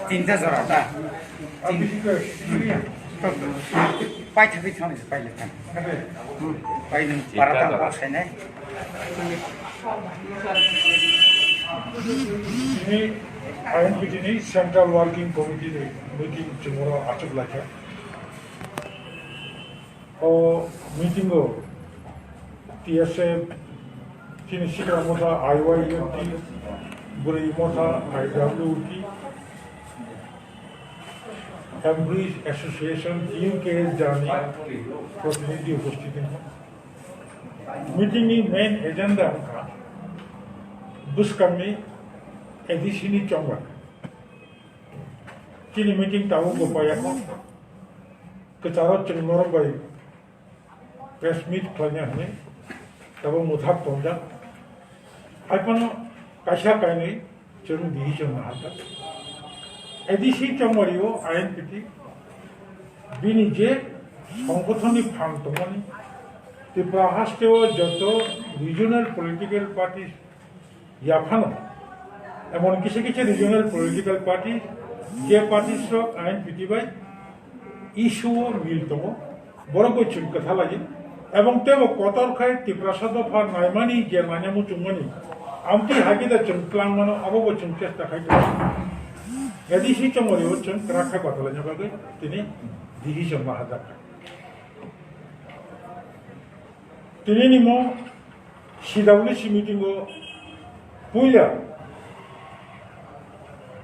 তিনটা জোড়াটা পাই থাকি থানে পাইলে থান পাই নং বারাটা বাসায় নাই INPTनि सेंट्रल वर्किंग कमिटी मीटिंग जोङो आचक लाखिया ओ मीटिंगो TSF तिनि सिगां मथा IYFT बुरै मथा IWT एम्ब्रिज एसोसिएशन UK जानि प्रतिनिधि उपस्थित हैं मीटिंगनि मेन एजेंडा का बुस्कामनि एडिशननि चंगा तिनि मीटिंग ताऊ गोपायाखौ कचारो चंगनर बाय प्रेस मीट खालामनो हाने दाबो मुथाब तंजा आइपनो काशा कायनै जों डिसिजन हाता एडिसी चंगरियो INPT बिनि जे संगठननि फां दंमोन त्रिपुरा हास्टेव जत रिजनल पलिटिकल पार्टी याफानो एमन किसी किसी रिजनल पलिटिकल पार्टी जे पार्टी स्ट्रक INPT बाय इशू मिल दङ बरको चिम कथा लागि एवं तेबो कतर खाय त्रिपुरा सदफा नायमानि जे नायामु चुमनि आमति हागिदा चंक्लांग मानो अबो चुम चेष्टा खाय एडिसी चंगरियो चं राखा कथला जबागे तिनि डिसिजन माहादा तिनि निमो CWC मीटिंगो पुइला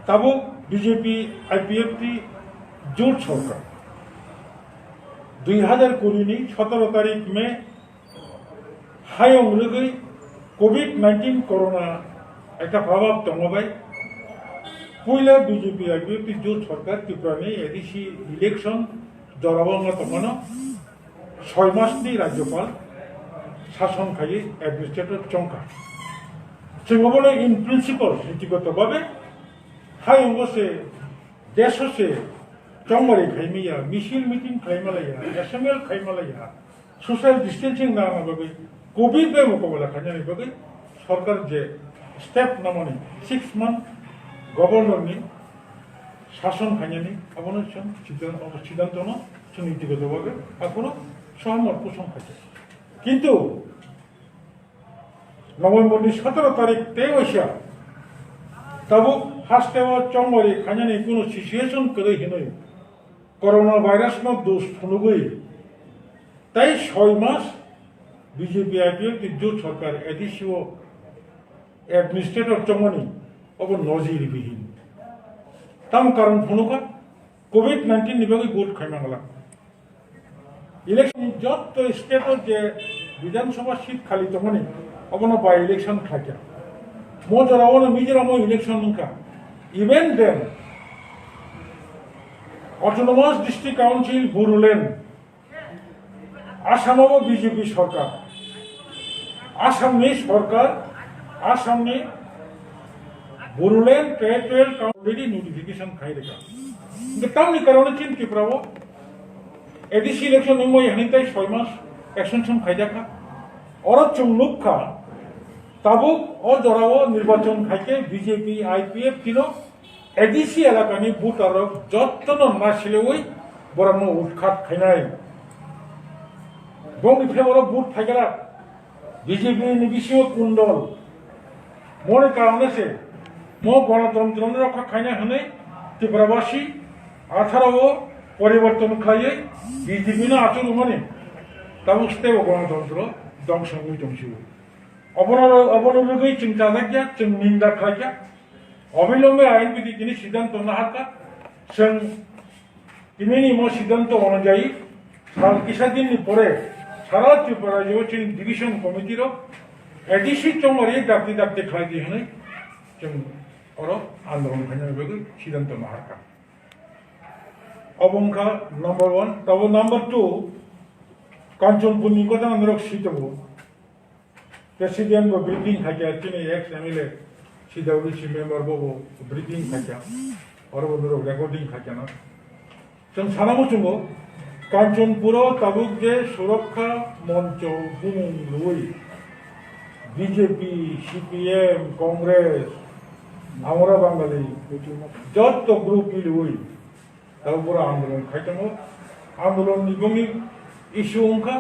ताबो बीजेपी IPFT जोट सरकार 2020 17 तारीख में हायं लगै कोविड-19 कोरोना एक प्रभाव दंबाय पुइला बीजेपी IPFT जोट सरकार त्रिपुरानि एडिसी इलेक्शन जराबांगा तमनो 6 मासनि राज्यपाल शासन खायै एडमिनिस्ट्रेटर चंका जोंबो इन प्रिंसिपल नीतिगतभावे हायंगसे देशसे चंगरे खायमिया मिसिल मीटिंग खायमालाया एसेम्बल खायमालाया सोशल डिस्टेंसिंग नामाबाबो कोविड बे मुकाबला खायनानै बागै सरकार जे स्टेप नामानि 6 मंथ गवर्नरनि शासन खायनानै अबनो जों सिद्धांतनो जों नीतिगतभावे आखोनो सहमत पोषण खायছে কিন্তু नवेम्बरनि 17 तारिख तेवैसा तब हास्टेव चंगरी खाने कोनो सिचुएशन करे हिनै कोरोना वायरस न दोष फुनुगै ताई 6 मास बीजेपी IPFT जो सरकार एडिसिओ एडमिनिस्ट्रेटर चंगनी अब नजिर बिहीन तम कारण फुनुका कोविड-19 निबागै भोट खायमांगला इलेक्शन जत स्टेट जे विधानसभा सीट खाली तमनि अबनो बाय इलेक्शन खाजा मोजरावनो मिजोरामो इलेक्शन नंका even then autonomous district council बुरुलेन आसामावो बीजेपी सरकार आसामनि बुरुलेन टेरिटोरियल काउंसिल नोटिफिकेशन खायरेका तमनि कारणे चिन्तिप्रावो एडिसी इलेक्शन निमो यहानिताय 6 मास एक्सटेंशन खायजाखा और चुंगलुखा ताबुक और जरावो निर्वाचन खायके बीजेपी IPFT नो एडिसी एलाकानि भोटारक जत्तनो नासिलेवै बरामनो उठखात खायनाय बंनि फेवर भोट थायगरा बीजेपी नि बिसिओ कुंडल मोरे कारणे से मो गणतंत्र रखा खायना हनै त्रिपुरावासी 18 परिवर्तन खायै बीजेपी नो आचुर माने ताबुक स्टेव गणतंत्र दंसंगै दंसिबो अबनोगै चिंता जाग्या जों निंदा खाग्या अविलंबे INPT तिनि सिद्धांत नाहाका जों तिनि मो सिद्धांत अनुयायी साल किसा दिननि परे सारा त्रिपुरा राज्य डिविजन कमिटी रो एडिसी चंगरी दाक्ति दाक्ति खायदि हनै जों और आंदोलन खायनायबो सिद्धांत नाहाका अबंखा नंबर 1 तब नंबर 2 कांचनपुरनि गोदान रक सीटबो प्रेसिडेंट को ब्रीफिंग खाया तिनि एक्स MLA CWC मेंबर बो ब्रीफिंग खाया और वो रिकॉर्डिंग खाया ना जों सानामो जोंबो কাঞ্চনপুর তাবুক যে সুরক্ষা মঞ্চ বুমুং লুই বিজেপি সিপিএম কংগ্রেস আমরা বাঙালি যত গ্রুপ লুই তারপর আন্দোলন খাইতাম আন্দোলন নিবংনি ইস্যু অংখা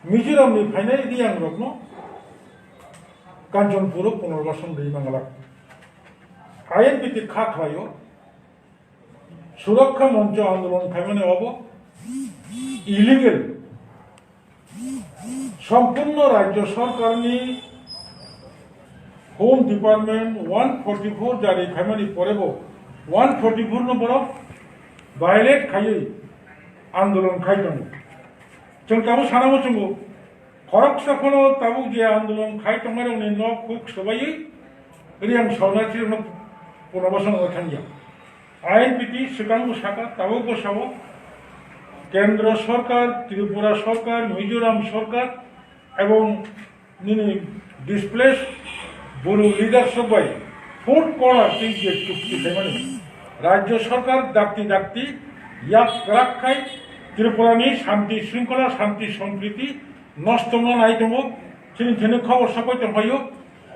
মিজোরামনি ফাইনাল রিয়াং রত্ন কাঞ্চনপুর পুনর্বাসন दैमांगला आईएनपीटी खा खायो सुरक्षा मंच आंदोलन खाइमाने अब इलिगेल सम्पूर्ण राज्य सरकारनि होम डिपार्टमेंट 144 जारी खाइमानि परेबो 144 नम्बर वायलेट खायै आंदोलन खाइदों जों ताबो सानाबो जोंबो फरक साखनो ताबो जे आंदोलन खाइदोंमोन उनि न खुक सबायै रियां सावनाथि पुनर्बासन थांगिया आईएनपीटी सिगांबो साका ताबो बसावो केंद्र सरकार त्रिपुरा सरकार मिजोराम सरकार एवं निनि डिसप्लेस बड़ो लिडारशिप बाय फुट कॉर्नर थिंग जे चुक्ति थाइमानि राज्य सरकार दाक्ति दाक्ति या क्राखाय त्रिपुरानि शांति श्रृंखला शांति सम्प्रीति नष्ट नायदों थिनि थिनि खबर सापाय दंखायो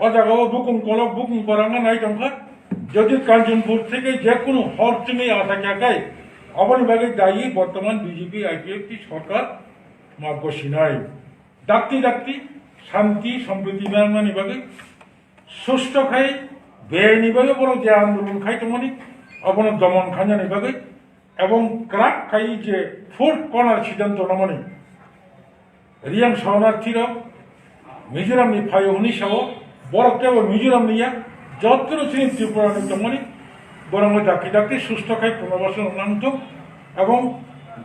अजागाव बुकुं कलक बुकुं बरांगा नायदोंखा যদি কাঞ্চনপুর থেকে যে কোনো হরচিনে আসা জায়গায় অবনিভাগে দায়ী বর্তমান বিজেপি আইপিএফটি সরকার মাগসি নাই ডাক্তি ডাক্তি শান্তি সম্প্রীতি মেরানি বাগে সুস্থ খাই বেআইনি বাগে বড় যে আন্দোলন খাইতমানি অবন দমন খাঞ্জানি বাগে এবং ক্রাক খাই যে ফুট কর্নার সিদ্ধান্ত নমনি রিয়াং শরণার্থীরা মিজোরামনি ফাই উনিশাও বড় কেবল মিজোরাম নিয়া যত্র শ্রেণী ত্রিপুরা নিত্যমণি বরং ডাকি ডাকি সুস্থ খাই পুনর্বাসন অনন্ত এবং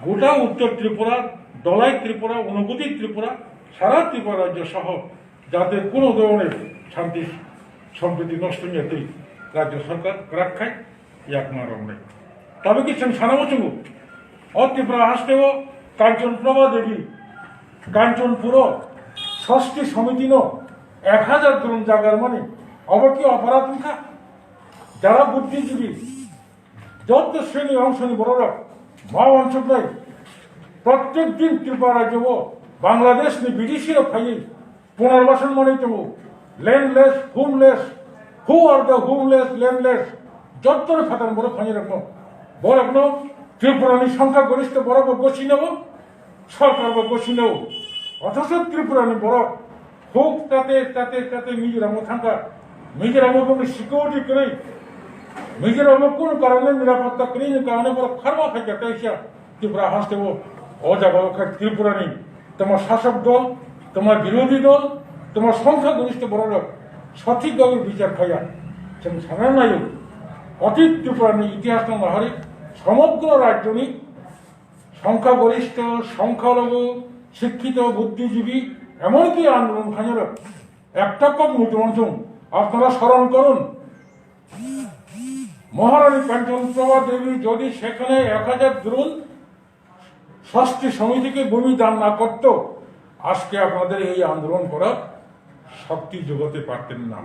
গোটা উত্তর ত্রিপুরা দলাই ত্রিপুরা অনুভূতি ত্রিপুরা সারা ত্রিপুরা রাজ্য সহ যাতে কোনো ধরনের শান্তি সম্প্রীতি নষ্ট নিয়েতেই রাজ্য সরকার রাখ খায় একমা রং নেই তবে কি সানাবচঙ্গু অত্রিপুরা হাসতেও কাঞ্চনপ্রভা দেবী কাঞ্চনপুর ষষ্ঠী সমিতি 1000 জন জায়গার মানে अबर की अपराध उनका जरा बुद्धिजीवी যত শ্রেণী অংশ বড়রা মা অঞ্চল নাই প্রত্যেক দিন ত্রিপুরা রাজ্য বাংলাদেশ নি বিদেশি ফাই পুনর্বাসন মানে তো landless homeless who are the homeless landless যত ফাটান বড় ফাই রাখবো বড় রাখবো ত্রিপুরানি সংখ্যা গরিষ্ঠ বড় গছি নেব সরকার গছি নেব অথচ ত্রিপুরানি বড় হোক তাতে তাতে তাতে মিজোরাম থাকা মিজোরাম সিকিউরিটি করে মিজোরাম কোন কারণে নিরাপত্তা করে কারণে বড় খারবা খাইছে তাইসা ত্রিপুরা হাসতে ও জায়গা ত্রিপুরা নেই তোমার শাসক দল তোমার বিরোধী দল তোমার সংখ্যাগরিষ্ঠ বড় সঠিকভাবে বিচার খাইয়া जों सानना नायो অতীত ত্রিপুরানি ইতিহাস হারে সমগ্র রাজ্যনি সংখ্যাগরিষ্ঠ সংখ্যালঘু শিক্ষিত বুদ্ধিজীবী এমনকি আন্দোলন খাইল একটা কম মুদ্রণ আপনারা স্মরণ করুন মহারানী কাঞ্চনপ্রভা দেবী যদি সেখানে 1000 দ্রোণ ষষ্ঠী সমিতিকে ভূমি দান না করত আজকে আপনাদের এই আন্দোলন করার শক্তি যোগাতে পারতেন না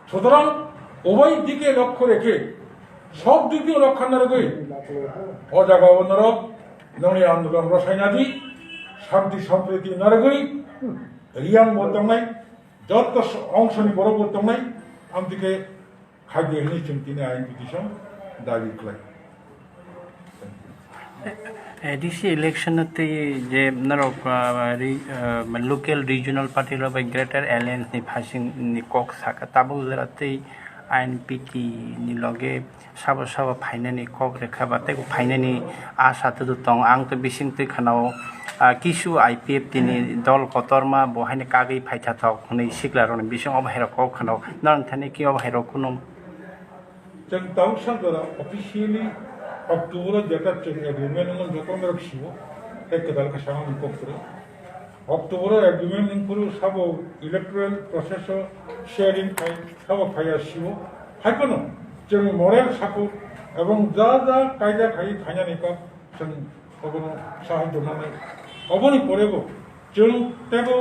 সুতরাং উভয় দিকে লক্ষ্য রেখে সব দিকে লক্ষ্য না রেখে অজাগা নরক ননি আন্দোলন রসায়নাদি শান্তি সম্প্রীতি না রেখে রিয়াং বর্তমানে যত অংশনি বড় বর্তমানে আমদিকে খাদ্য হিনি চিন্তিনে আইন পিটিশন দাবি খাই ডিসি ইলেকশনতে যে নরক লোকাল রিজিওনাল পার্টি লবাই গ্রেটার এলায়েন্স नि फासिं नि कक साका ताबो जराते आईएनपीटी नि लगे साबो साबो फाइनानि कक रेखा बाते फाइनानि आशा तो दं आं तो बिसिं तै खानाव किसु आईपीएफ तिनि दल कतरमा बहायनि कागै फाइथा थक नै सिगलारन बिसिं अबहायरा कक खानाव नरन थाने कि अबहायरा कुनो जों ताउसागरा अफिशियली अक्टूबर जेटा एग्रीमेंट में जो मेरे शिवो एक कदल का शाम को करे अक्टूबर एग्रीमेंट इंकुरु सब इलेक्टोरल प्रोसेस शेयरिंग खाई सब खाया शिवो हाइपनो जों मरेल साको एवं जा जा कायदा खाई खायानि का जों अबनो साहाय्य माने अबनि परेबो जों तेबो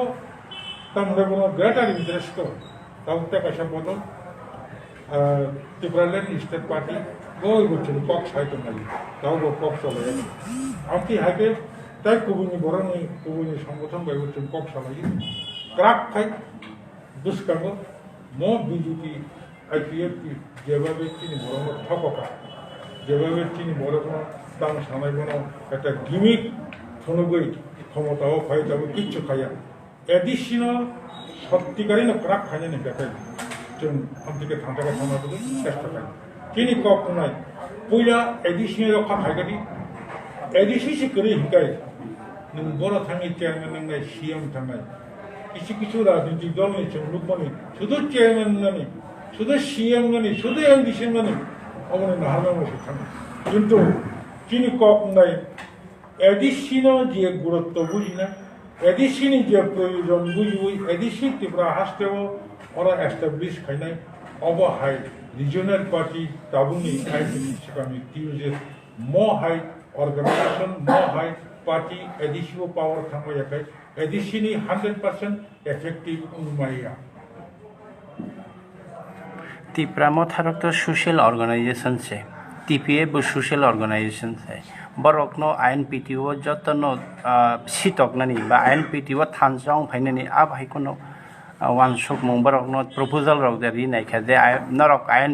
तमरेबो ग्रेटर इंटरेस्ट ताउ ते का बदल Tripura land state party Boy go to the box hike on the Daugo box of the Anti hike, that Kubuni Borani, Kubuni Sambotan by which in box of the crack hike, Buscamo, more BGP, IPF, Javabetin, Boroma, Topoka, Javabetin, Boroma, Tang Sanagono, at a gimmick, Tonogate, Komotao, Kaitabu, Kichukaya. Additional Sotikarino crack hanging in the head. 좀 함께 당자가 전화도 테스트가 기니 거꾸나 보야 에디션을 가 발견이 에디션이 그래 그러니까 능 뭐라 당이 째는 내 시험 당가 이식기초라든지 너는 좀 루번이 저도 째는 거니 저도 시험 거니 저도 에디션 거니 어머니 하는 것이 참 কিন্তু 기니 거꾸나 에디션은 যে গুরুত্ব বুঝি না এডিশনই যে প্রয়োজন বুঝবো addition Tripura হাসতেও ওরা establish খাই নাই অবহাই রিজনাল পার্টি তাবুনি আইসিকামি টিউজে মো হাই অর্গানাইজেশন মো হাই পার্টি এডিশিও পাওয়ার থামাই একাই এডিশনই 100% এফেক্টিভ উন্মাইয়া ত্রিপুরা থারক তো সোশ্যাল অর্গানাইজেশন છે টিপিএ ব সোশ্যাল অর্গানাইজেশন છે বরকনো আইএনপিটিও যতনো সিতকনানি বা আইএনপিটিও থানজং ফাইনানি আ ভাইকনো ওয়ান শক মং বরকনো প্রপোজাল রক দারি নাইখা যে নরক আইএন